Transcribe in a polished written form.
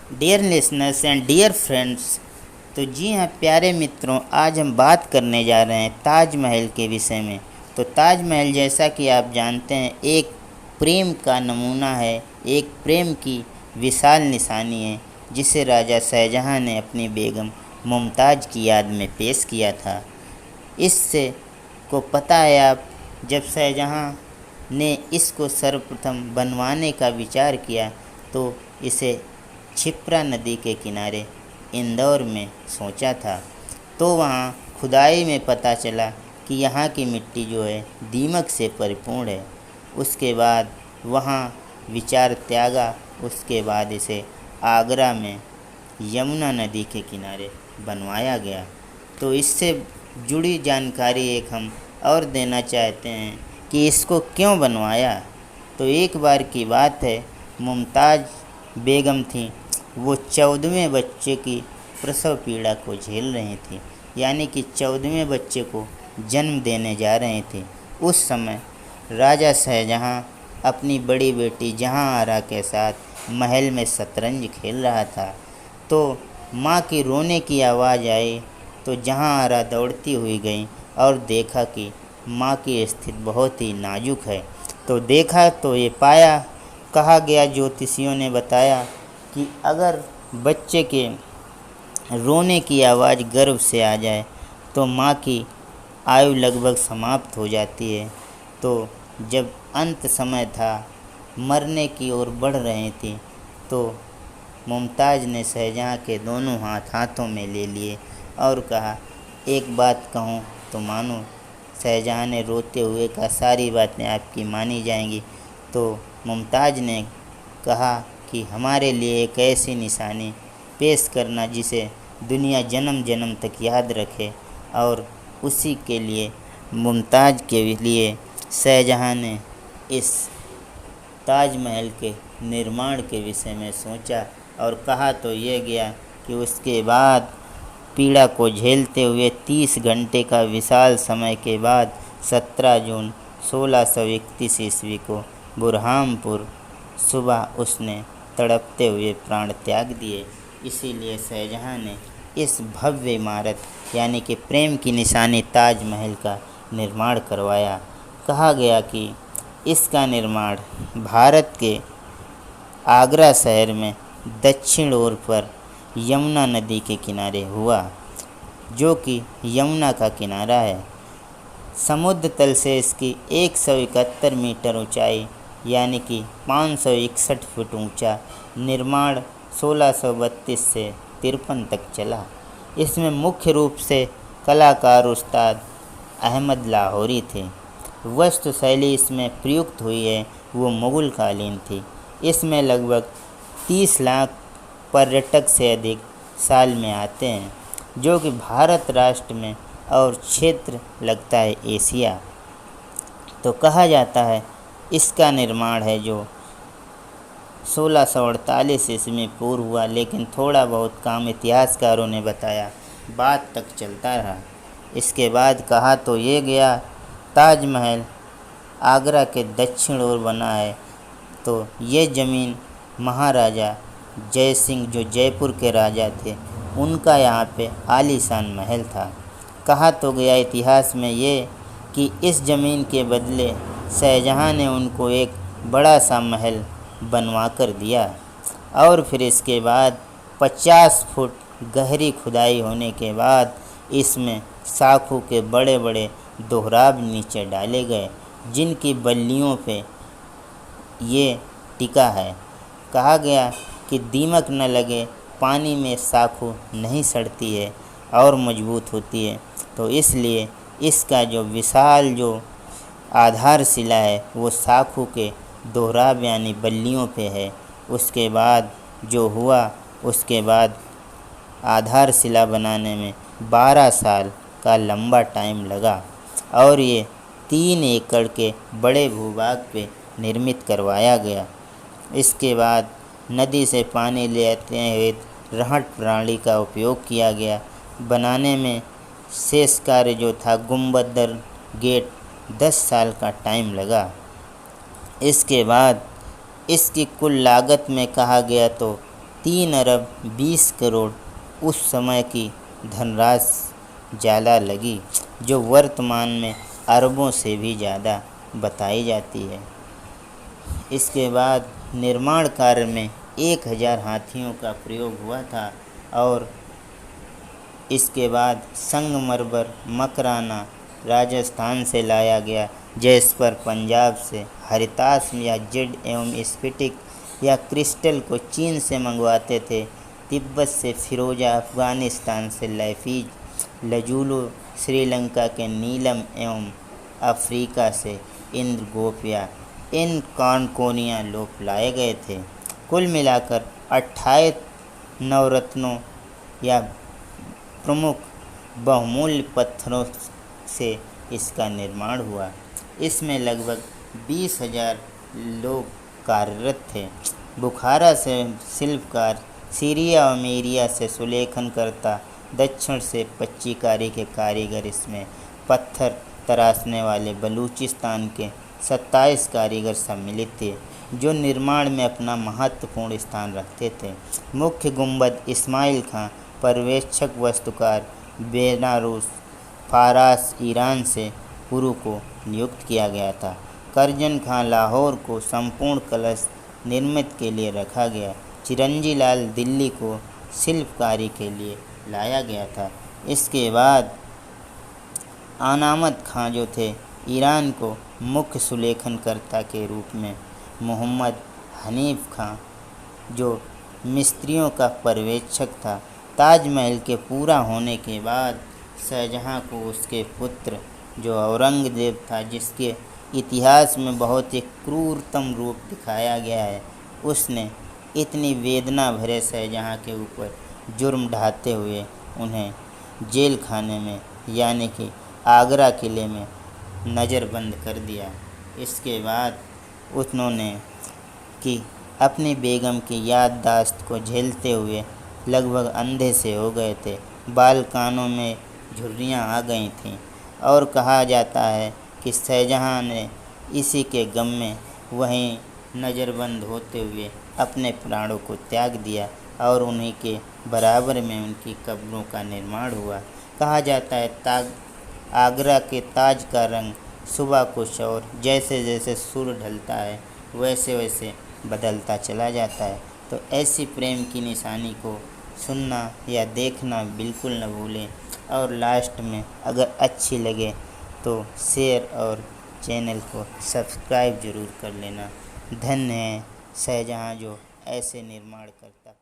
Dear listeners and dear friends, तो जी हाँ प्यारे मित्रों, आज हम बात करने जा रहे हैं ताजमहल के विषय में। तो ताजमहल जैसा कि आप जानते हैं एक प्रेम का नमूना है, एक प्रेम की विशाल निशानी है, जिसे राजा शाहजहां ने अपनी बेगम मुमताज़ की याद में पेश किया था। इससे को पता है आप, जब शाहजहां ने इसको सर्वप्रथम बनवाने का विचार किया तो इसे क्षिप्रा नदी के किनारे इंदौर में सोचा था। तो वहाँ खुदाई में पता चला कि यहाँ की मिट्टी जो है दीमक से परिपूर्ण है। उसके बाद वहाँ विचार त्यागा, उसके बाद इसे आगरा में यमुना नदी के किनारे बनवाया गया। तो इससे जुड़ी जानकारी एक हम और देना चाहते हैं कि इसको क्यों बनवाया। तो एक बार की बात है, मुमताज़ बेगम थी, वो 14वें बच्चे की प्रसव पीड़ा को झेल रही थी, यानी कि 14वें बच्चे को जन्म देने जा रहे थे। उस समय राजा शाहजहां अपनी बड़ी बेटी जहांआरा के साथ महल में शतरंज खेल रहा था। तो माँ की रोने की आवाज़ आई तो जहांआरा दौड़ती हुई गई और देखा कि माँ की स्थिति बहुत ही नाजुक है। तो देखा तो ये पाया, कहा गया, ज्योतिषियों ने बताया कि अगर बच्चे के रोने की आवाज़ गर्भ से आ जाए तो माँ की आयु लगभग समाप्त हो जाती है। तो जब अंत समय था, मरने की ओर बढ़ रही थी, तो मुमताज़ ने शाहजहां के दोनों हाथ हाथों में ले लिए और कहा, एक बात कहूँ तो मानो। शाहजहां ने रोते हुए कहा, सारी बातें आपकी मानी जाएंगी। तो मुमताज़ ने कहा कि हमारे लिए एक ऐसी निशानी पेश करना जिसे दुनिया जन्म जन्म तक याद रखे। और उसी के लिए मुमताज़ के लिए शाहजहां ने इस ताजमहल के निर्माण के विषय में सोचा और कहा तो ये गया कि उसके बाद पीड़ा को झेलते हुए 30 घंटे का विशाल समय के बाद 17 जून 1631 ईस्वी को बुरहानपुर सुबह उसने तड़पते हुए प्राण त्याग दिए। इसीलिए शाहजहां ने इस भव्य इमारत यानी कि प्रेम की निशानी ताजमहल का निर्माण करवाया। कहा गया कि इसका निर्माण भारत के आगरा शहर में दक्षिण ओर पर यमुना नदी के किनारे हुआ, जो कि यमुना का किनारा है। समुद्र तल से इसकी 171 मीटर ऊंचाई यानी कि 561 फुट ऊंचा निर्माण 1632 से 53 तक चला। इसमें मुख्य रूप से कलाकार उस्ताद अहमद लाहौरी थे। वास्तु शैली इसमें प्रयुक्त हुई है वो मुग़ल कालीन थी। इसमें लगभग 30 लाख पर्यटक से अधिक साल में आते हैं, जो कि भारत राष्ट्र में और क्षेत्र लगता है एशिया। तो कहा जाता है इसका निर्माण है जो 1648 ईस्वी में पूर्ण हुआ, लेकिन थोड़ा बहुत काम इतिहासकारों ने बताया, बाद तक चलता रहा। इसके बाद कहा तो ये गया, ताजमहल आगरा के दक्षिण ओर बना है। तो ये ज़मीन महाराजा जय सिंह, जो जयपुर के राजा थे, उनका यहाँ पे आलीशान महल था। कहा तो गया इतिहास में ये कि इस ज़मीन के बदले शाहजहां ने उनको एक बड़ा सा महल बनवा कर दिया। और फिर इसके बाद 50 फुट गहरी खुदाई होने के बाद इसमें साखू के बड़े बड़े दोहराब नीचे डाले गए, जिनकी बल्लियों पे ये टिका है। कहा गया कि दीमक न लगे, पानी में साखू नहीं सड़ती है और मजबूत होती है। तो इसलिए इसका जो विशाल जो आधारशिला है वो साखू के दोहराब यानी बल्लियों पे है। उसके बाद जो हुआ, उसके बाद आधारशिला बनाने में 12 साल का लंबा टाइम लगा और ये 3 एकड़ के बड़े भूभाग पे निर्मित करवाया गया। इसके बाद नदी से पानी ले आते हुए रहट प्रणाली का उपयोग किया गया। बनाने में शेष कार्य जो था गुंबदर गेट 10 साल का टाइम लगा। इसके बाद इसकी कुल लागत में कहा गया तो 3 अरब 20 करोड़ उस समय की धनराशि जाला लगी, जो वर्तमान में अरबों से भी ज़्यादा बताई जाती है। इसके बाद निर्माण कार्य में 1000 हाथियों का प्रयोग हुआ था और इसके बाद संगमरमर मकराना राजस्थान से लाया गया, जैसपर पंजाब से, हरिताश या जेड एवं स्फटिक या क्रिस्टल को चीन से मंगवाते थे। तिब्बत से फिरोजा, अफगानिस्तान से लैफिज, लजूलो, श्रीलंका के नीलम एवं अफ्रीका से इंद्रगोपिया, इन कॉर्नकोनिया लोप लाए गए थे। कुल मिलाकर 28 नवरत्नों या प्रमुख बहुमूल्य पत्थरों से इसका निर्माण हुआ। इसमें लगभग 20,000 लोग कार्यरत थे। बुखारा से शिल्पकार, सीरिया और मीरिया से सुलेखनकर्ता, दक्षिण से पच्चीकारी के कारीगर, इसमें पत्थर तराशने वाले बलूचिस्तान के 27 कारीगर सम्मिलित थे, जो निर्माण में अपना महत्वपूर्ण स्थान रखते थे। मुख्य गुंबद इस्माइल खां, पर्यवेक्षक वास्तुकार बेनारस, फारस, ईरान से पुरु को नियुक्त किया गया था। करजन खां लाहौर को संपूर्ण कलश निर्मित के लिए रखा गया। चिरंजी लाल दिल्ली को शिल्पकारी के लिए लाया गया था। इसके बाद अनामत खां जो थे, ईरान को मुख्य सुलेखनकर्ता के रूप में मोहम्मद हनीफ खां, जो मिस्त्रियों का पर्यवेक्षक था। ताजमहल के पूरा होने के बाद शाहजहां को उसके पुत्र जो औरंगजेब था, जिसके इतिहास में बहुत ही क्रूरतम रूप दिखाया गया है, उसने इतनी वेदना भरे शाहजहां के ऊपर जुर्म ढाते हुए उन्हें जेल खाने में यानी कि आगरा किले में नज़रबंद कर दिया। इसके बाद उन्होंने कि अपनी बेगम की याददाश्त को झेलते हुए लगभग अंधे से हो गए थे। बाल कानों में झुर्रियाँ आ गई थीं और कहा जाता है कि शाहजहां ने इसी के गम में वहीं नज़रबंद होते हुए अपने प्राणों को त्याग दिया और उन्हीं के बराबर में उनकी कब्रों का निर्माण हुआ। कहा जाता है आगरा के ताज का रंग सुबह कुछ और, जैसे जैसे सूर्य ढलता है वैसे वैसे बदलता चला जाता है। तो ऐसी प्रेम की निशानी को सुनना या देखना बिल्कुल न भूलें और लास्ट में अगर अच्छी लगे तो शेयर और चैनल को सब्सक्राइब ज़रूर कर लेना। धन्य है शाहजहां जो ऐसे निर्माण करता।